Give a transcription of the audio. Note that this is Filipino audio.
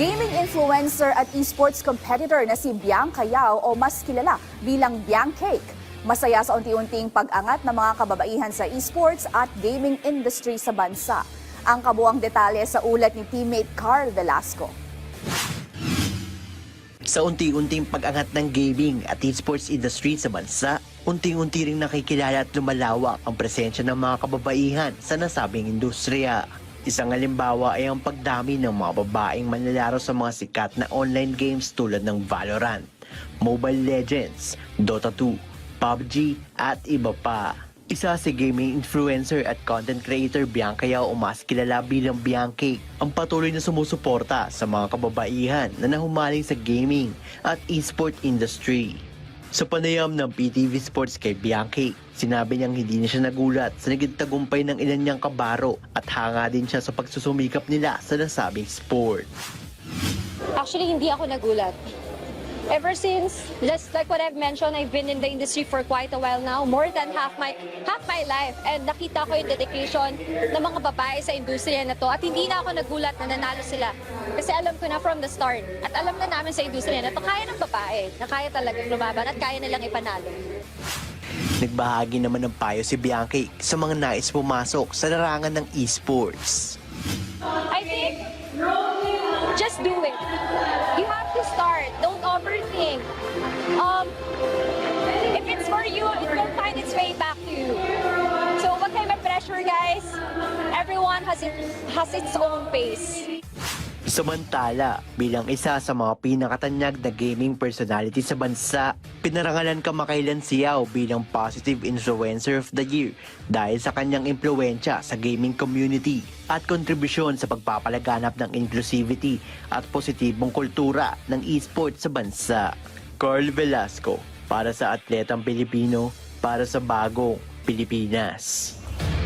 Gaming influencer at esports competitor na si Bianca Yao o mas kilala bilang Biancake. Masaya sa unti-unting pag-angat ng mga kababaihan sa esports at gaming industry sa bansa. Ang kabuang detalye sa ulat ni teammate Carl Velasco. Sa unti-unting pag-angat ng gaming at esports industry sa bansa, unti-unti ring nakikilala at lumalawak ang presensya ng mga kababaihan sa nasabing industriya. Isang halimbawa ay ang pagdami ng mga babaeng manlalaro sa mga sikat na online games tulad ng Valorant, Mobile Legends, Dota 2, PUBG at iba pa. Isa si gaming influencer at content creator Bianca Yao o mas kilala bilang Biancake ang patuloy na sumusuporta sa mga kababaihan na nahumaling sa gaming at esport industry. Sa panayam ng PTV Sports kay Biancake, sinabi niyang hindi na siya nagulat sa naging tagumpay ng ilan niyang kabaro at hanga din siya sa pagsusumikap nila sa nasabing sport. Actually, hindi ako nagulat. Ever since, just like what I've mentioned, I've been in the industry for quite a while now, more than half my life. And nakita ko yung dedication ng mga babae sa industriya na to. At hindi na ako nagulat na nanalo sila. Kasi alam ko na from the start. At alam na namin sa industriya na to, kaya ng babae. Na kaya talagang lumaban at kaya nilang ipanalo. Nagbahagi naman ng payo si Biancake sa mga nais pumasok sa larangan ng esports. I think, just do it. You have to start. Don't overthink. If it's for you, it will find its way back to you. So wag kayo ma-pressure, guys. Everyone has its own pace. Samantala, bilang isa sa mga pinakatanyag na gaming personality sa bansa, pinarangalan kamakailan si Yao bilang Positive Influencer of the Year dahil sa kanyang impluwensya sa gaming community at kontribusyon sa pagpapalaganap ng inclusivity at positibong kultura ng esports sa bansa. Carl Velasco, para sa Atletang Pilipino, para sa Bagong Pilipinas.